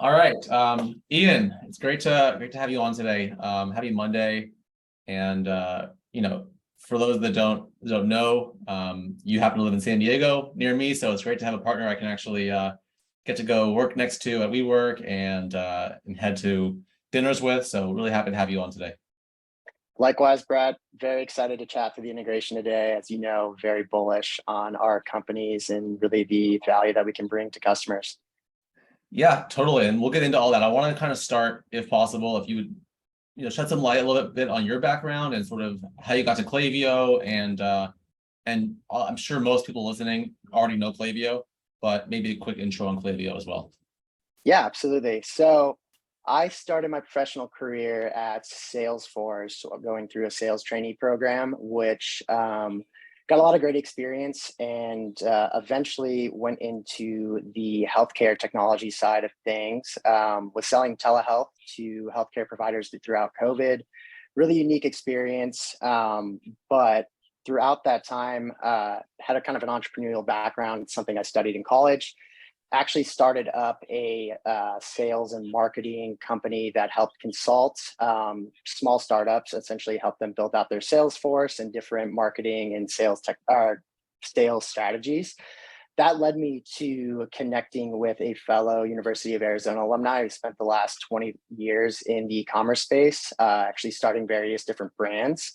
All right, Ian, it's great to have you on today. Happy Monday, and for those that don't know, you happen to live in San Diego near me, so it's great to have a partner I can actually get to go work next to at WeWork and head to dinners with. So really happy to have you on today. Likewise, Brad, very excited to chat through the integration today. As you know, very bullish on our companies and really the value that we can bring to customers. Yeah, totally, and we'll get into all that. I want to kind of start, if possible, if you would shed some light a little bit on your background and sort of how you got to Klaviyo, and I'm sure most people listening already know Klaviyo, but maybe a quick intro on Klaviyo as well. Yeah, absolutely. So I started my professional career at Salesforce, going through a sales trainee program, which got a lot of great experience, and eventually went into the healthcare technology side of things, was selling telehealth to healthcare providers throughout COVID. Really unique experience, but throughout that time, had a kind of an entrepreneurial background, something I studied in college. Actually started up a sales and marketing company that helped consult small startups, essentially help them build out their sales force and different marketing and sales strategies. That led me to connecting with a fellow University of Arizona alumni who spent the last 20 years in the e-commerce space, actually starting various different brands.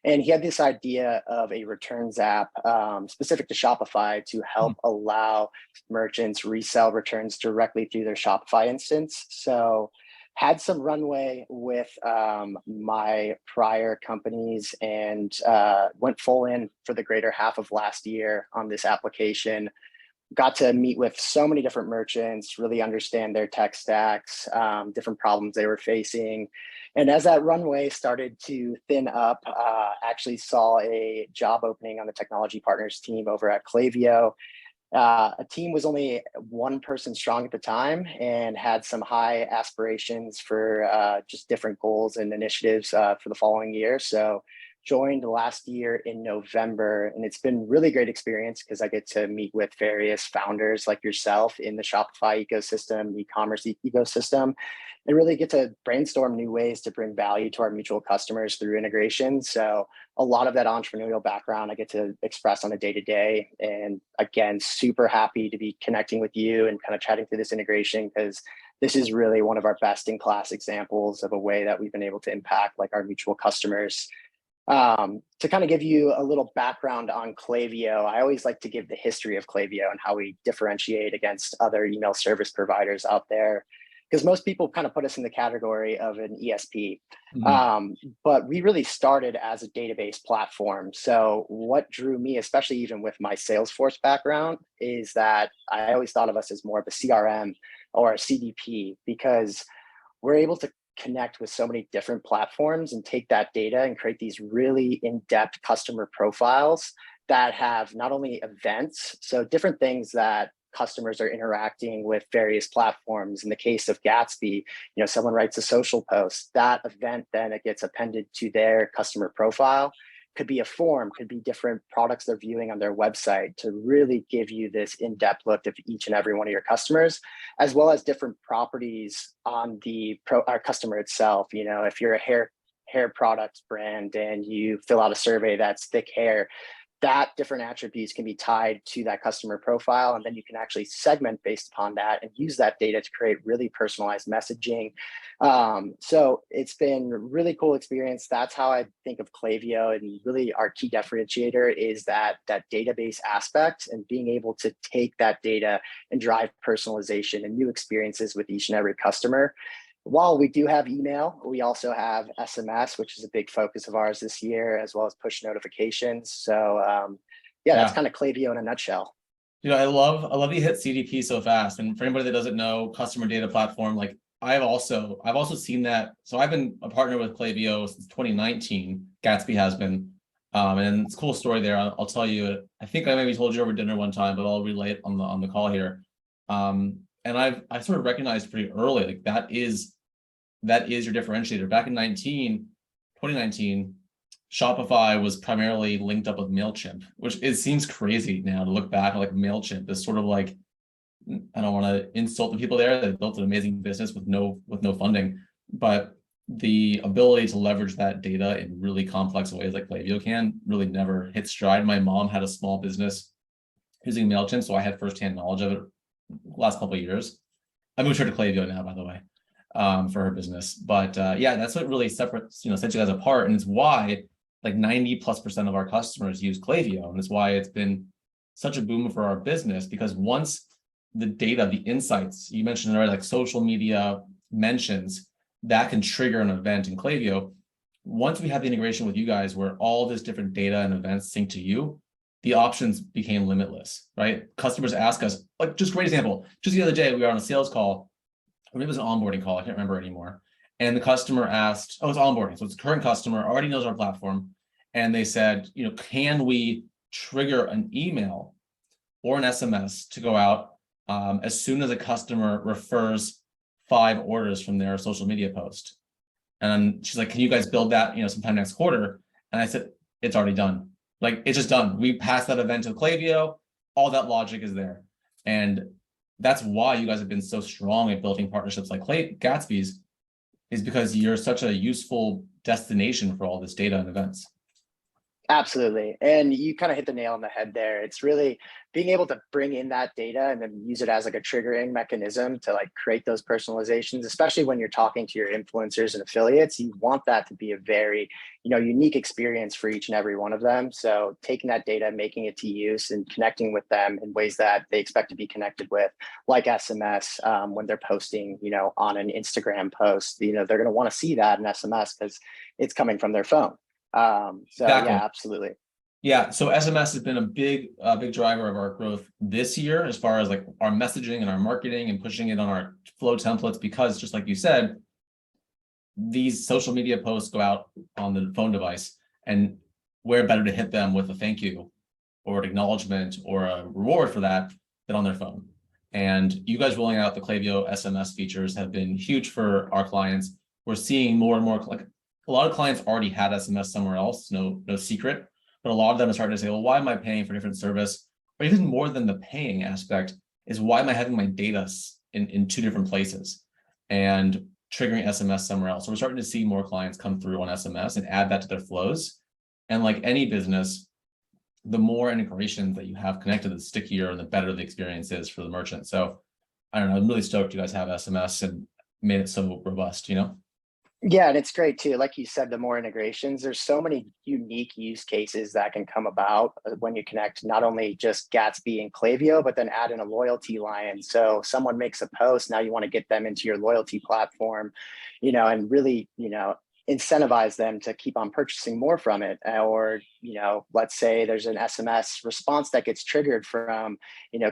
And he had this idea of a returns app specific to Shopify to help allow merchants resell returns directly through their Shopify instance. So had some runway with my prior companies, and went full in for the greater half of last year on this application. Got to meet with so many different merchants, really understand their tech stacks, different problems they were facing. And as that runway started to thin up, actually saw a job opening on the technology partners team over at Klaviyo. A team was only one person strong at the time and had some high aspirations for just different goals and initiatives for the following year. So joined last year in November, and it's been really great experience because I get to meet with various founders like yourself in the Shopify ecosystem, e-commerce ecosystem, and really get to brainstorm new ways to bring value to our mutual customers through integration. So a lot of that entrepreneurial background I get to express on a day-to-day. And again, super happy to be connecting with you and kind of chatting through this integration, because this is really one of our best in class examples of a way that we've been able to impact like our mutual customers. To kind of give you a little background on Klaviyo, I always like to give the history of Klaviyo and how we differentiate against other email service providers out there, because most people kind of put us in the category of an ESP. But we really started as a database platform. So what drew me, especially even with my Salesforce background, is that I always thought of us as more of a CRM or a CDP, because we're able to connect with so many different platforms and take that data and create these really in-depth customer profiles that have not only events, so different things that customers are interacting with various platforms. In the case of Gatsby, someone writes a social post, that event then it gets appended to their customer profile. Could be a form, could be different products they're viewing on their website, to really give you this in-depth look of each and every one of your customers, as well as different properties on our customer itself. If you're a hair product brand and you fill out a survey that's thick hair, that different attributes can be tied to that customer profile. And then you can actually segment based upon that and use that data to create really personalized messaging. So it's been a really cool experience. That's how I think of Klaviyo. And really our key differentiator is that database aspect, and being able to take that data and drive personalization and new experiences with each and every customer. While we do have email, we also have SMS, which is a big focus of ours this year, as well as push notifications. So that's kind of Klaviyo in a nutshell. I love you hit CDP so fast. And for anybody that doesn't know, customer data platform, like I've also seen that. So I've been a partner with Klaviyo since 2019. Gatsby has been. And it's a cool story there. I'll tell you. I think I maybe told you over dinner one time, but I'll relay it on the call here. And I sort of recognized pretty early, like that is your differentiator. Back in 2019, Shopify was primarily linked up with MailChimp, which it seems crazy now to look back, like MailChimp is sort of like I don't want to insult the people there. They built an amazing business with no funding, but the ability to leverage that data in really complex ways like Klaviyo can really never hit stride. My mom had a small business using MailChimp, so I had firsthand knowledge of it the last couple of years. I moved her to Klaviyo now, by the way, for her business. But yeah, that's what really separates, sets you guys apart. And it's why like 90+% of our customers use Klaviyo. And it's why it's been such a boom for our business, because once the data, the insights, you mentioned already, like social media mentions, that can trigger an event in Klaviyo. Once we have the integration with you guys where all this different data and events sync to you, the options became limitless, right? Customers ask us, like, just great example, just the other day, we were on a sales call, or maybe it was an onboarding call, I can't remember anymore. And the customer asked, oh, it's onboarding. So it's a current customer, already knows our platform. And they said, can we trigger an email or an SMS to go out as soon as a customer refers 5 orders from their social media post? And she's like, can you guys build that, sometime next quarter? And I said, it's already done. Like, it's just done. We passed that event to Klaviyo. All that logic is there. And that's why you guys have been so strong at building partnerships like Gatsby's, is because you're such a useful destination for all this data and events. Absolutely. And you kind of hit the nail on the head there. It's really being able to bring in that data and then use it as like a triggering mechanism to like create those personalizations, especially when you're talking to your influencers and affiliates. You want that to be a very, unique experience for each and every one of them. So taking that data, making it to use and connecting with them in ways that they expect to be connected with, like SMS, when they're posting, on an Instagram post, they're going to want to see that in SMS because it's coming from their phone. Exactly. Yeah, absolutely. Yeah, so SMS has been a big driver of our growth this year, as far as like our messaging and our marketing and pushing it on our flow templates, because just like you said, these social media posts go out on the phone device, and where better to hit them with a thank you or an acknowledgement or a reward for that than on their phone. And you guys rolling out the Klaviyo SMS features have been huge for our clients. We're seeing more and more, like a lot of clients already had SMS somewhere else, no secret, but a lot of them are starting to say, well, why am I paying for a different service? Or even more than the paying aspect is, why am I having my data in 2 different places and triggering SMS somewhere else? So we're starting to see more clients come through on SMS and add that to their flows. And like any business, the more integrations that you have connected, the stickier and the better the experience is for the merchant. So I don't know, I'm really stoked you guys have SMS and made it so robust, Yeah, and it's great too. Like you said, the more integrations, there's so many unique use cases that can come about when you connect not only just Gatsby and Klaviyo, but then add in a loyalty line. So someone makes a post, now you want to get them into your loyalty platform, and really, incentivize them to keep on purchasing more from it. Or, let's say there's an SMS response that gets triggered from,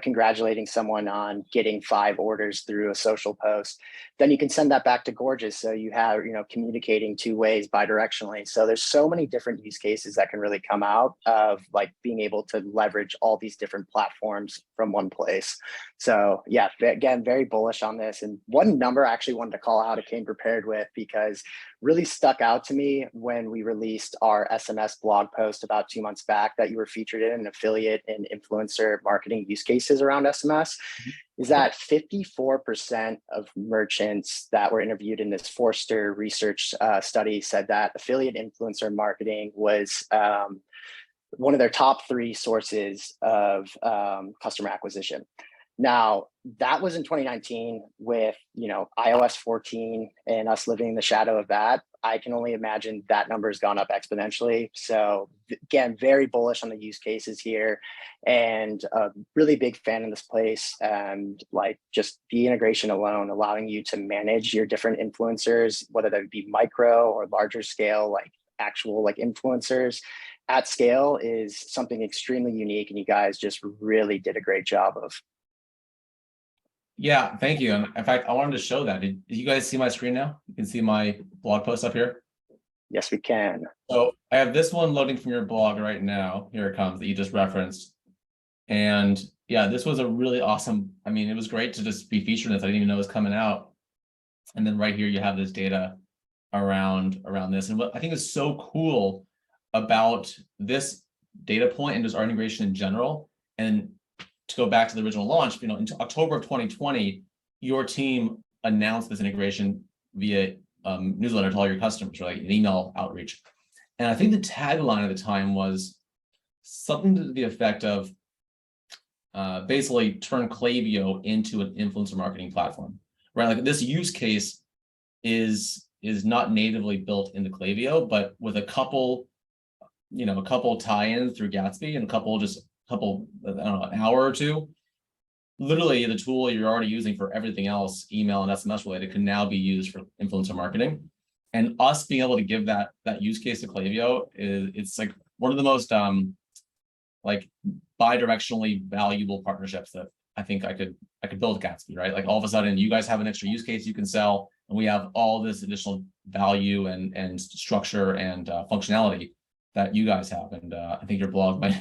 congratulating someone on getting 5 orders through a social post. Then you can send that back to Gorgeous. So you have, communicating 2 ways bidirectionally. So there's so many different use cases that can really come out of like being able to leverage all these different platforms from one place. So yeah, again, very bullish on this. And one number I actually wanted to call out, I came prepared with, because really stuck out to me when we released our SMS blog post about 2 months back that you were featured in affiliate and influencer marketing use cases around SMS, is that 54% of merchants that were interviewed in this Forrester research study said that affiliate influencer marketing was one of their top 3 sources of customer acquisition. Now, that was in 2019 with, iOS 14 and us living in the shadow of that. I can only imagine that number has gone up exponentially. So again, very bullish on the use cases here, and a really big fan in this place. And like just the integration alone, allowing you to manage your different influencers, whether that be micro or larger scale, like actual like influencers at scale, is something extremely unique. And you guys just really did a great job of. Yeah, thank you. And in fact, I wanted to show that. Did you guys see my screen now? You can see my blog post up here. Yes, we can. So I have this one loading from your blog right now. Here it comes, that you just referenced. And yeah, this was a really awesome, it was great to just be featured in this. I didn't even know it was coming out. And then right here, you have this data around this. And what I think is so cool about this data point and just our integration in general, and to go back to the original launch, in October of 2020, your team announced this integration via newsletter to all your customers, or like an email outreach. And I think the tagline at the time was something to the effect of basically turn Klaviyo into an influencer marketing platform, right? Like this use case is not natively built into Klaviyo, but with a couple tie-ins through Gatsby and a couple, I don't know, an hour or two, literally the tool you're already using for everything else, email and SMS related, can now be used for influencer marketing. And us being able to give that use case to Klaviyo it's like one of the most like bi-directionally valuable partnerships that I think I could build Gatsby, right? Like all of a sudden you guys have an extra use case you can sell, and we have all this additional value and structure and functionality that you guys have. And I think your blog might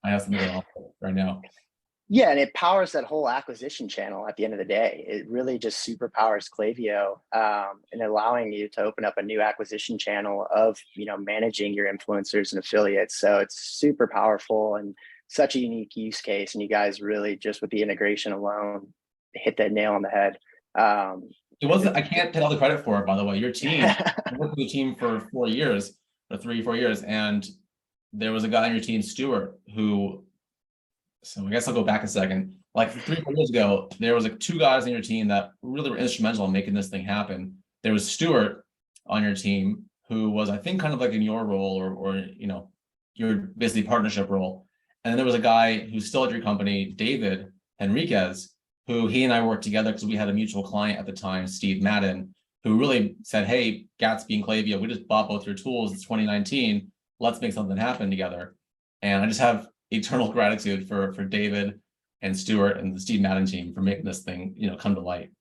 have something going on right now. Yeah, and it powers that whole acquisition channel at the end of the day. It really just super powers Klaviyo and allowing you to open up a new acquisition channel of, managing your influencers and affiliates. So it's super powerful and such a unique use case. And you guys really, just with the integration alone, hit that nail on the head. It wasn't, I can't take all the credit for it, by the way. Your team, I worked with the team for 4 years, or 3-4 years, and there was a guy on your team, Stuart, who, so I guess I'll go back a second. Like 3-4 years ago, there was like 2 guys on your team that really were instrumental in making this thing happen. There was Stuart on your team, who was, I think, kind of like in your role or your basically partnership role. And then there was a guy who's still at your company, David Henriquez, who he and I worked together because we had a mutual client at the time, Steve Madden, who really said, hey, Gatsby and Klaviyo, we just bought both your tools. It's 2019. Let's make something happen together. And I just have eternal gratitude for David and Stuart and the Steve Madden team for making this thing, come to light.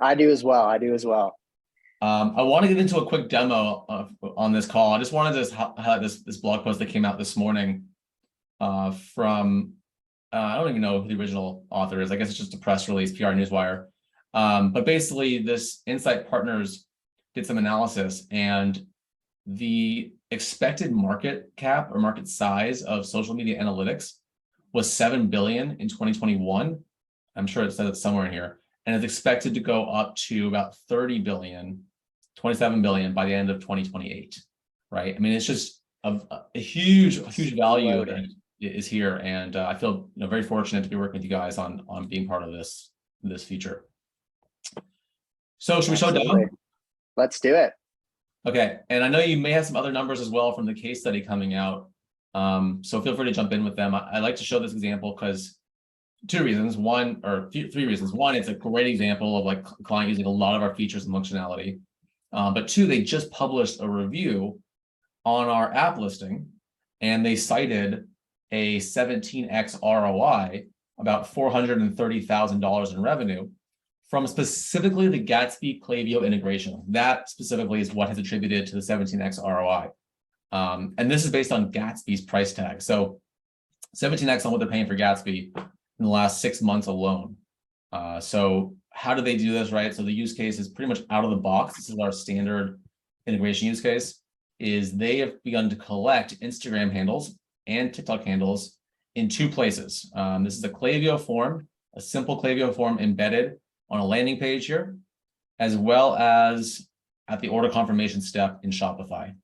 I do as well. I want to get into a quick demo on this call. I just wanted to highlight this blog post that came out this morning from, I don't even know who the original author is. I guess it's just a press release, PR Newswire. But basically this Insight Partners did some analysis, and the expected market cap or market size of social media analytics was 7 billion in 2021. I'm sure it says it somewhere in here. And it's expected to go up to about 30 billion, 27 billion by the end of 2028, right? I mean, it's just a huge value that is here. And I feel very fortunate to be working with you guys on being part of this feature. So should we show demo? Let's do it. Okay, and I know you may have some other numbers as well from the case study coming out. So feel free to jump in with them. I like to show this example because 2 reasons. 3 reasons. 1, it's a great example of like a client using a lot of our features and functionality. But 2, they just published a review on our app listing, and they cited a 17x ROI, about $430,000 in revenue, from specifically the Gatsby Klaviyo integration. That specifically is what has attributed to the 17x ROI. And this is based on Gatsby's price tag. So 17x on what they're paying for Gatsby in the last 6 months alone. So how do they do this, right? So the use case is pretty much out of the box. This is our standard integration use case, is they have begun to collect Instagram handles and TikTok handles in 2 places. This is a Klaviyo form, a simple Klaviyo form embedded on a landing page here, as well as at the order confirmation step in Shopify.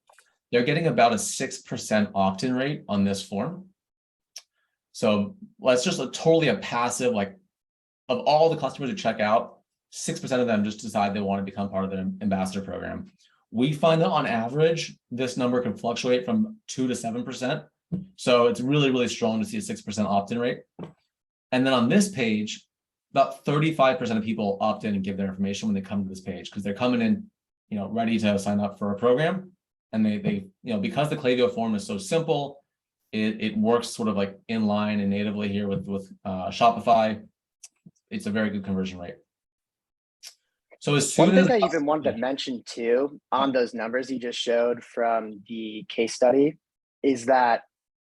They're getting about a 6% opt-in rate on this form. So let's just totally a passive, like of all the customers who check out, 6% of them just decide they want to become part of their ambassador program. We find that on average, this number can fluctuate from 2 to 7%. So it's really, really strong to see a 6% opt-in rate. And then on this page, about 35% of people opt in and give their information when they come to this page, because they're coming in, ready to sign up for a program. And they because the Klaviyo form is so simple, it works sort of like in line and natively here with Shopify. It's a very good conversion rate. So as soon as I even wanted to mention too, on those numbers you just showed from the case study, is that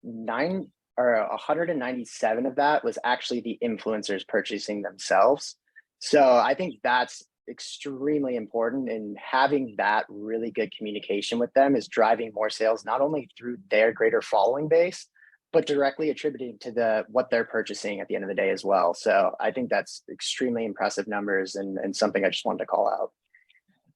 197 of that was actually the influencers purchasing themselves. So I think that's extremely important, and having that really good communication with them is driving more sales, not only through their greater following base, but directly attributing to what they're purchasing at the end of the day as well. So I think that's extremely impressive numbers and something I just wanted to call out.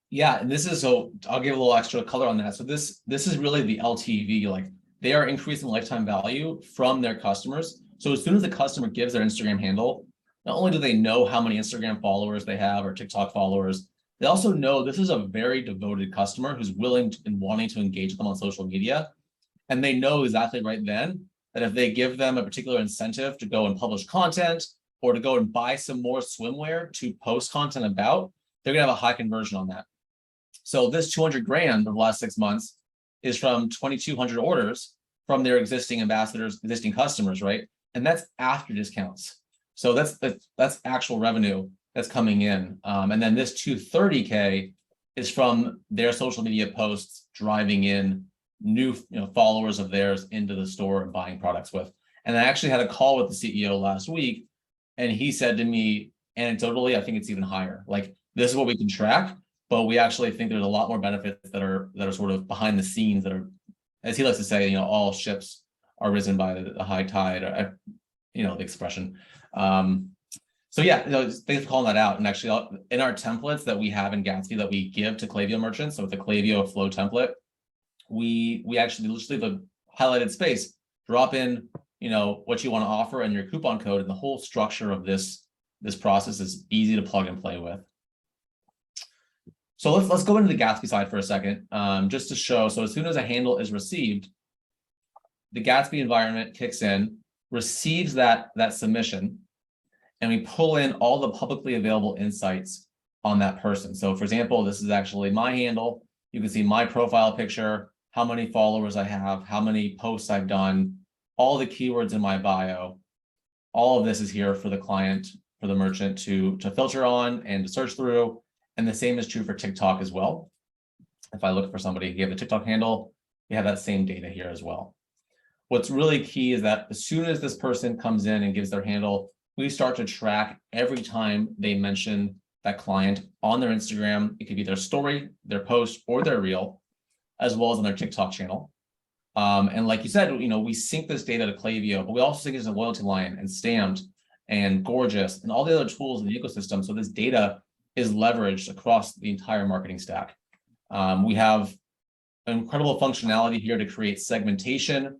Yeah, and this is, so I'll give a little extra color on that. So this is really the LTV, like they are increasing lifetime value from their customers. So as soon as the customer gives their Instagram handle, not only do they know how many Instagram followers they have or TikTok followers, they also know this is a very devoted customer who's willing and wanting to engage with them on social media. And they know exactly right then that if they give them a particular incentive to go and publish content or to go and buy some more swimwear to post content about, they're gonna have a high conversion on that. So this 200 grand over the last 6 months is from 2,200 orders from their existing ambassadors, existing customers, right? And that's after discounts. So that's actual revenue that's coming in. And then this 230K is from their social media posts driving in new followers of theirs into the store and buying products with. And I actually had a call with the CEO last week, and he said to me, anecdotally, I think it's even higher. Like, this is what we can track, but we actually think there's a lot more benefits that are sort of behind the scenes that are, as he likes to say, all ships are risen by the high tide, or, the expression. So yeah, thanks for calling that out. And actually, in our templates that we have in Gatsby that we give to Klaviyo merchants, so with the Klaviyo flow template, we actually just leave a highlighted space, drop in, what you want to offer and your coupon code, and the whole structure of this process is easy to plug and play with. So let's go into the Gatsby side for a second, just to show. So as soon as a handle is received, the Gatsby environment kicks in, receives that submission, and we pull in all the publicly available insights on that person. So for example, this is actually my handle. You can see my profile picture, how many followers I have, how many posts I've done, all the keywords in my bio. All of this is here for the client, for the merchant to filter on and to search through. And the same is true for TikTok as well. If I look for somebody who gave the TikTok handle, we have that same data here as well. What's really key is that as soon as this person comes in and gives their handle, we start to track every time they mention that client on their Instagram. It could be their story, their post, or their reel, as well as on their TikTok channel. And like you said, we sync this data to Klaviyo, but we also sync it to Loyalty Lion and Stamped and Gorgeous and all the other tools in the ecosystem. So this data is leveraged across the entire marketing stack. We have incredible functionality here to create segmentation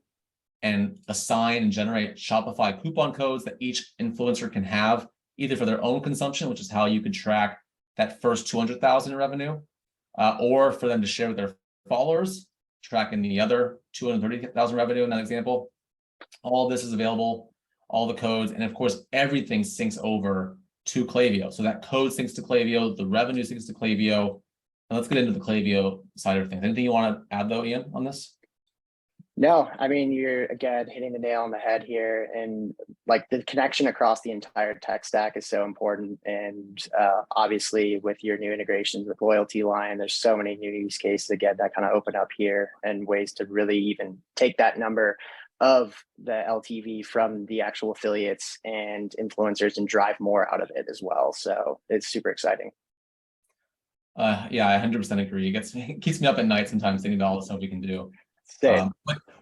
and assign and generate Shopify coupon codes that each influencer can have, either for their own consumption, which is how you could track that first 200,000 in revenue, or for them to share with their followers, tracking the other 230,000 revenue in that example. All of this is available, all the codes, and of course, everything syncs over to Klaviyo. So that code syncs to Klaviyo, the revenue syncs to Klaviyo. And let's get into the Klaviyo side of things. Anything you want to add though, Ian, on this? No, I mean, you're again hitting the nail on the head here, and like the connection across the entire tech stack is so important. And obviously, with your new integrations with Loyalty Lion, there's so many new use cases again that kind of open up here, and ways to really even take that number of the LTV from the actual affiliates and influencers and drive more out of it as well. So it's super exciting. Yeah, I 100% agree. It keeps me up at night sometimes thinking about all the stuff we can do. But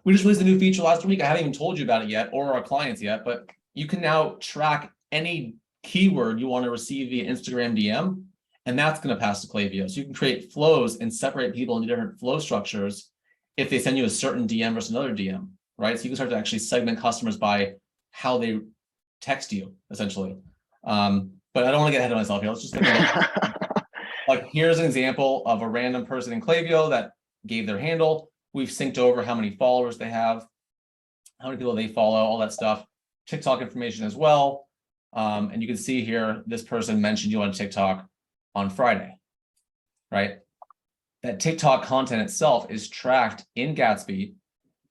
We just released a new feature last week. I haven't even told you about it yet, or our clients yet, but you can now track any keyword you want to receive via Instagram DM, and that's going to pass to Klaviyo. So you can create flows and separate people into different flow structures if they send you a certain DM versus another DM, right? So you can start to actually segment customers by how they text you, essentially. But I don't want to get ahead of myself here. Let's just like, here's an example of a random person in Klaviyo that gave their handle. We've synced over how many followers they have, how many people they follow, all that stuff, TikTok information as well. And you can see here, this person mentioned you on TikTok on Friday, right? That TikTok content itself is tracked in Gatsby,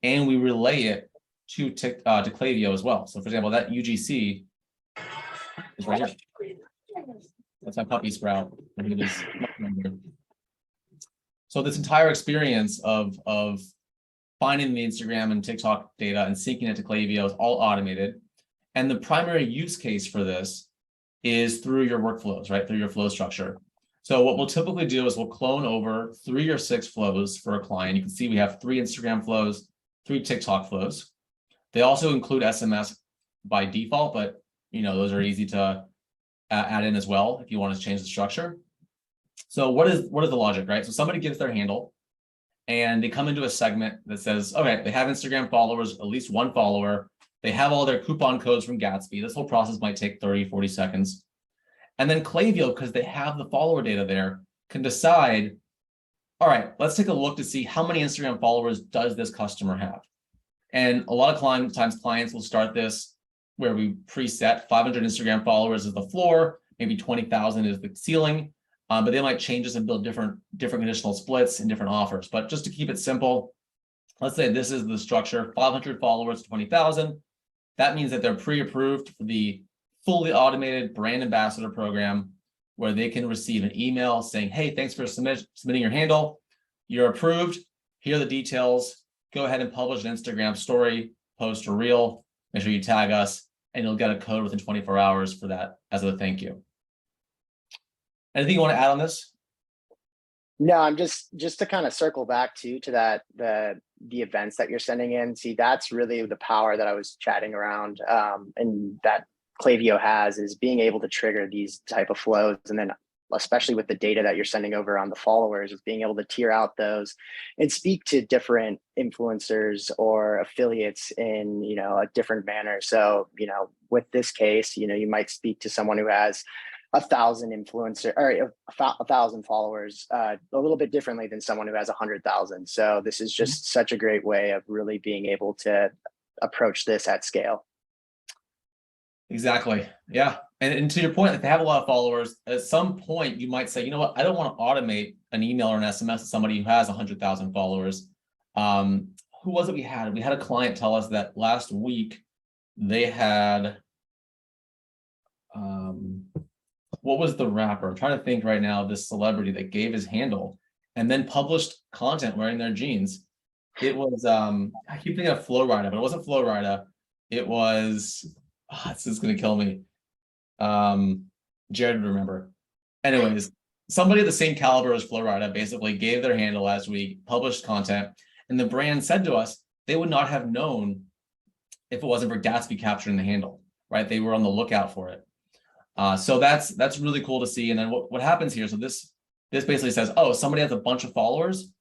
and we relay it to Klaviyo as well. So for example, that UGC is right here. That's my puppy Sprout. So this entire experience of finding the Instagram and TikTok data and syncing it to Klaviyo is all automated. And the primary use case for this is through your workflows, right? Through your flow structure. So what we'll typically do is we'll clone over 3 or 6 flows for a client. You can see we have 3 Instagram flows, 3 TikTok flows. They also include SMS by default, but those are easy to add in as well if you want to change the structure. So what is the logic, right? So somebody gives their handle and they come into a segment that says, okay, they have Instagram followers, at least one follower. They have all their coupon codes from Gatsby. This whole process might take 30, 40 seconds. And then Klaviyo, because they have the follower data there, can decide, all right, let's take a look to see how many Instagram followers does this customer have. And a lot of times clients will start this where we preset 500 Instagram followers as the floor, maybe 20,000 is the ceiling, but they might change this and build different conditional splits and different offers. But just to keep it simple, let's say this is the structure, 500 followers, 20,000. That means that they're pre-approved for the fully automated brand ambassador program where they can receive an email saying, hey, thanks for submitting your handle. You're approved. Here are the details. Go ahead and publish an Instagram story, post a reel. Make sure you tag us, and you'll get a code within 24 hours for that as a thank you. Anything you want to add on this? No, I'm just to kind of circle back to that, the events that you're sending in. See, that's really the power that I was chatting around, and that Klaviyo has, is being able to trigger these type of flows. And then especially with the data that you're sending over on the followers, is being able to tier out those and speak to different influencers or affiliates in, a different manner. So, with this case, you might speak to someone who has 1,000 influencer or 1,000 followers a little bit differently than someone who has 100,000. So this is just such a great way of really being able to approach this at scale. Exactly. Yeah. And to your point, if they have a lot of followers, at some point you might say, you know what, I don't want to automate an email or an SMS to somebody who has 100,000 followers. Who was it we had? We had a client tell us that last week they had, what was the rapper? I'm trying to think right now, this celebrity that gave his handle and then published content wearing their jeans. It was, I keep thinking of Flo Rida, but it wasn't Flo Rida. It was, this is going to kill me. Jared would remember. Anyways, somebody of the same caliber as Flo Rida basically gave their handle last week, published content, and the brand said to us they would not have known if it wasn't for Gatsby capturing the handle, right? They were on the lookout for it. So that's really cool to see. And then what happens here? So this basically says, oh, somebody has a bunch of followers.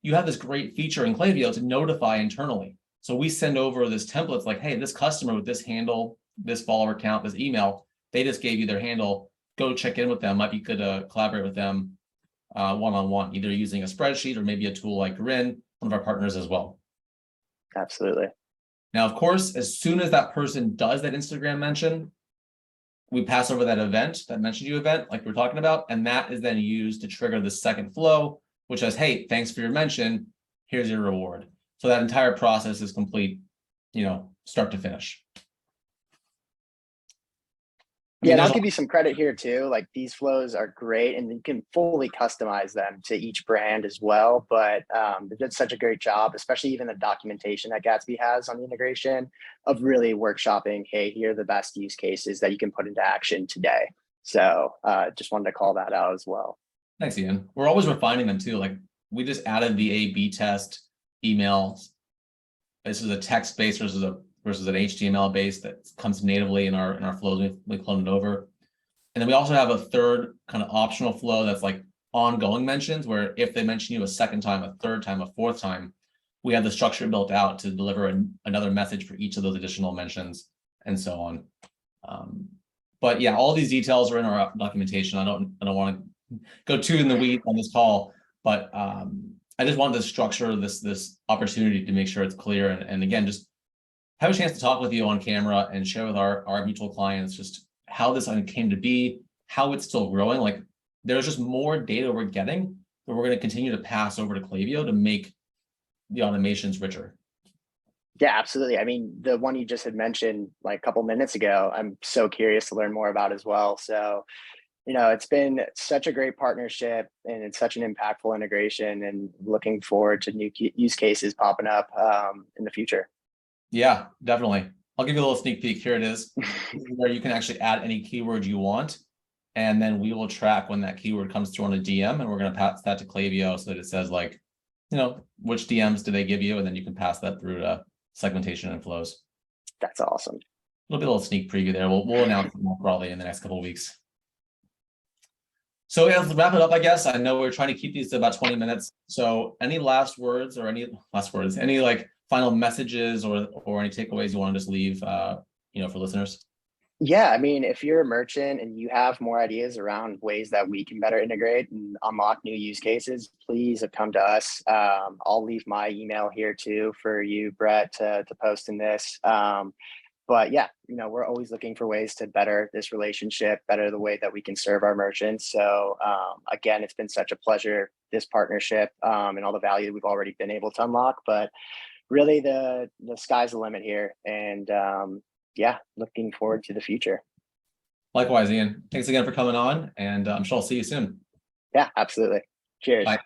You have this great feature in Klaviyo to notify internally. So we send over this template. It's like, hey, this customer with this handle, this follower count, this email, they just gave you their handle. Go check in with them. Might be good to collaborate with them one-on-one, either using a spreadsheet or maybe a tool like Grin, one of our partners as well. Absolutely. Now, of course, as soon as that person does that Instagram mention, we pass over that event, that mentioned you event, like we're talking about, and that is then used to trigger the second flow, which says, hey, thanks for your mention. Here's your reward. So that entire process is complete, start to finish. Yeah, and I'll give you some credit here too. Like, these flows are great and you can fully customize them to each brand as well. But they did such a great job, especially even the documentation that Gatsby has on the integration of really workshopping, hey, here are the best use cases that you can put into action today. So just wanted to call that out as well. Thanks, Ian. We're always refining them too. Like, we just added the A/B test emails. This is a text-based versus an HTML base that comes natively in our flows. We clone it over. And then we also have a third kind of optional flow that's like ongoing mentions, where if they mention you a second time, a third time, a fourth time, we have the structure built out to deliver another message for each of those additional mentions and so on. But yeah, all these details are in our documentation. I don't want to go too in the weeds on this call, but I just wanted to structure this opportunity to make sure it's clear. And again, just have a chance to talk with you on camera and share with our mutual clients just how this came to be, how it's still growing. Like, there's just more data we're getting, but we're going to continue to pass over to Klaviyo to make the automations richer. Yeah, absolutely. I mean, the one you just had mentioned like a couple minutes ago, I'm so curious to learn more about as well. So, it's been such a great partnership and it's such an impactful integration, and looking forward to new use cases popping up in the future. Yeah, definitely. I'll give you a little sneak peek. Here it is. This is where you can actually add any keyword you want. And then we will track when that keyword comes through on a DM, and we're going to pass that to Klaviyo so that it says, like, which DMs do they give you? And then you can pass that through to segmentation and flows. That's awesome. It'll be a little sneak preview there. We'll announce it more probably in the next couple of weeks. So yeah, let's wrap it up, I guess. I know we're trying to keep these to about 20 minutes. So any last words or any like final messages or any takeaways you want to just leave for listeners? Yeah, I mean, if you're a merchant and you have more ideas around ways that we can better integrate and unlock new use cases, please come to us. I'll leave my email here too for you, Brett, to post in this. But yeah, we're always looking for ways to better this relationship, better the way that we can serve our merchants. So again, it's been such a pleasure, this partnership, and all the value we've already been able to unlock. But really, the sky's the limit here, and yeah, looking forward to the future. Likewise, Ian. Thanks again for coming on, and I'm sure I'll see you soon. Yeah, absolutely. Cheers. Bye.